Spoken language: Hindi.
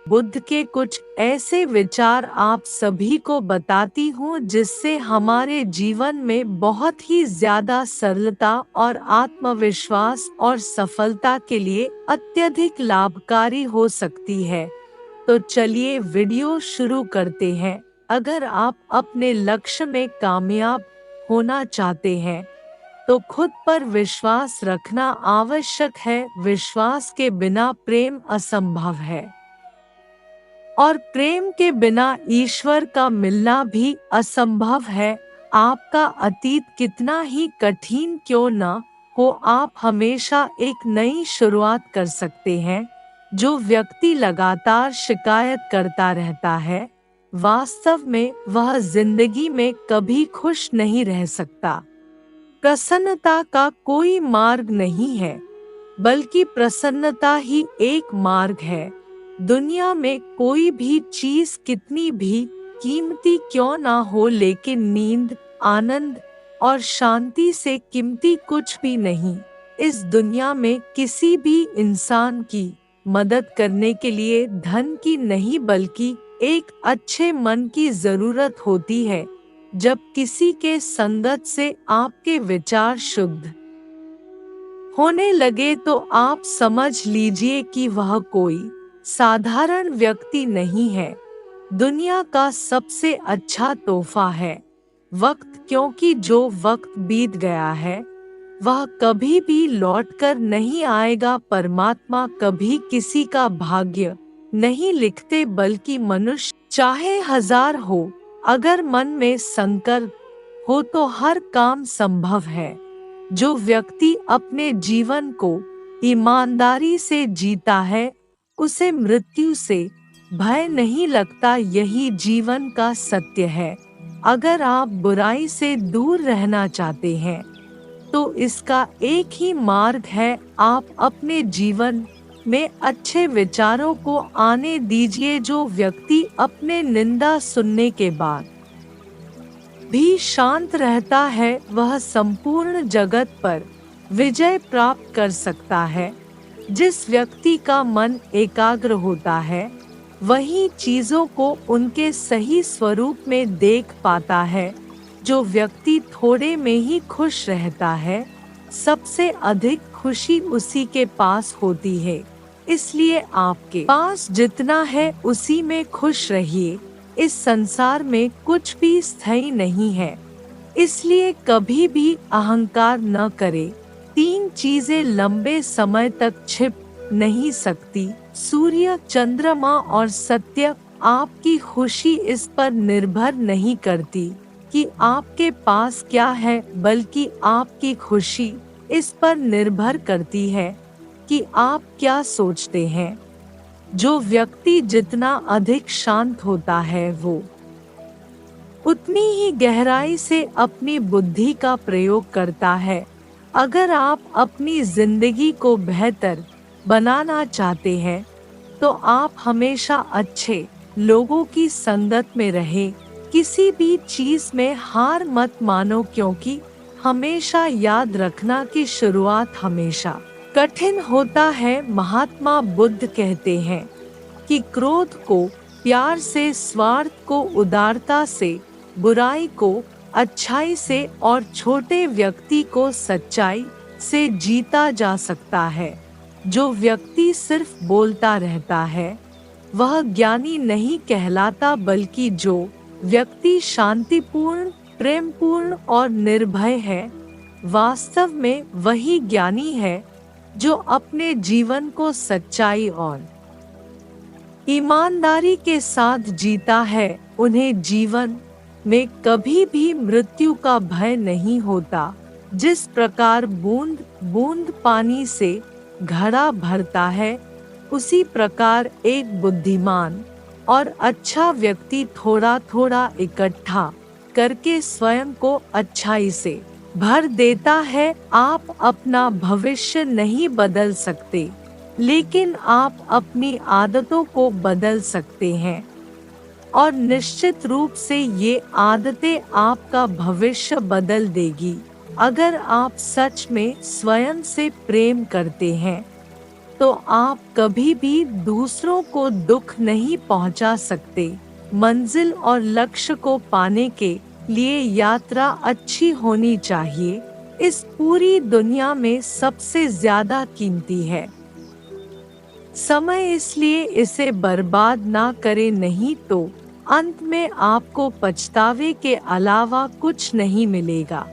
बुद्ध के कुछ ऐसे विचार आप सभी को बताती हूँ जिससे हमारे जीवन में बहुत ही ज्यादा सरलता और आत्मविश्वास और सफलता के लिए अत्यधिक लाभकारी हो सकती है। तो चलिए वीडियो शुरू करते हैं। अगर आप अपने लक्ष्य में कामयाब होना चाहते हैं तो खुद पर विश्वास रखना आवश्यक है। विश्वास के बिना प्रेम असंभव है और प्रेम के बिना ईश्वर का मिलना भी असंभव है। आपका अतीत कितना ही कठिन क्यों न हो, आप हमेशा एक नई शुरुआत कर सकते हैं। जो व्यक्ति लगातार शिकायत करता रहता है, वास्तव में वह जिंदगी में कभी खुश नहीं रह सकता। प्रसन्नता का कोई मार्ग नहीं है, बल्कि प्रसन्नता ही एक मार्ग है। दुनिया में कोई भी चीज कितनी भी कीमती क्यों ना हो, लेकिन नींद, आनंद और शांति से कीमती कुछ भी नहीं। इस दुनिया में किसी भी इंसान की मदद करने के लिए धन की नहीं, बल्कि एक अच्छे मन की जरूरत होती है। जब किसी के संगत से आपके विचार शुद्ध होने लगे तो आप समझ लीजिए कि वह कोई साधारण व्यक्ति नहीं है। दुनिया का सबसे अच्छा तोहफा है वक्त, क्योंकि जो वक्त बीत गया है वह कभी भी लौटकर नहीं आएगा। परमात्मा कभी किसी का भाग्य नहीं लिखते, बल्कि मनुष्य चाहे 1000 हो, अगर मन में संकल्प हो तो हर काम संभव है। जो व्यक्ति अपने जीवन को ईमानदारी से जीता है, उसे मृत्यु से भय नहीं लगता। यही जीवन का सत्य है। अगर आप बुराई से दूर रहना चाहते हैं तो इसका एक ही मार्ग है, आप अपने जीवन में अच्छे विचारों को आने दीजिए। जो व्यक्ति अपने निंदा सुनने के बाद भी शांत रहता है, वह संपूर्ण जगत पर विजय प्राप्त कर सकता है। जिस व्यक्ति का मन एकाग्र होता है, वही चीजों को उनके सही स्वरूप में देख पाता है। जो व्यक्ति थोड़े में ही खुश रहता है, सबसे अधिक खुशी उसी के पास होती है। इसलिए आपके पास जितना है उसी में खुश रहिए। इस संसार में कुछ भी स्थायी नहीं है, इसलिए कभी भी अहंकार न करें। 3 चीजें लंबे समय तक छिप नहीं सकती, सूर्य, चंद्रमा और सत्य। आपकी खुशी इस पर निर्भर नहीं करती कि आपके पास क्या है, बल्कि आपकी खुशी इस पर निर्भर करती है कि आप क्या सोचते हैं। जो व्यक्ति जितना अधिक शांत होता है, वो उतनी ही गहराई से अपनी बुद्धि का प्रयोग करता है। अगर आप अपनी जिंदगी को बेहतर बनाना चाहते हैं तो आप हमेशा अच्छे लोगों की संगत में रहें। किसी भी चीज में हार मत मानो, क्योंकि हमेशा याद रखना कि शुरुआत हमेशा कठिन होता है। महात्मा बुद्ध कहते हैं कि क्रोध को प्यार से, स्वार्थ को उदारता से, बुराई को अच्छाई से और छोटे व्यक्ति को सच्चाई से जीता जा सकता है। जो व्यक्ति सिर्फ बोलता रहता है, वह ज्ञानी नहीं कहलाता, बल्कि जो व्यक्ति शांतिपूर्ण, प्रेमपूर्ण और निर्भय है, वास्तव में वही ज्ञानी है। जो अपने जीवन को सच्चाई और ईमानदारी के साथ जीता है, उन्हें जीवन में कभी भी मृत्यु का भय नहीं होता। जिस प्रकार बूंद बूंद पानी से घड़ा भरता है, उसी प्रकार एक बुद्धिमान और अच्छा व्यक्ति थोड़ा थोड़ा इकट्ठा करके स्वयं को अच्छाई से भर देता है। आप अपना भविष्य नहीं बदल सकते, लेकिन आप अपनी आदतों को बदल सकते हैं, और निश्चित रूप से ये आदतें आपका भविष्य बदल देगी। अगर आप सच में स्वयं से प्रेम करते हैं तो आप कभी भी दूसरों को दुख नहीं पहुंचा सकते। मंजिल और लक्ष्य को पाने के लिए यात्रा अच्छी होनी चाहिए। इस पूरी दुनिया में सबसे ज्यादा कीमती है समय, इसलिए इसे बर्बाद ना करें, नहीं तो अंत में आपको पछतावे के अलावा कुछ नहीं मिलेगा।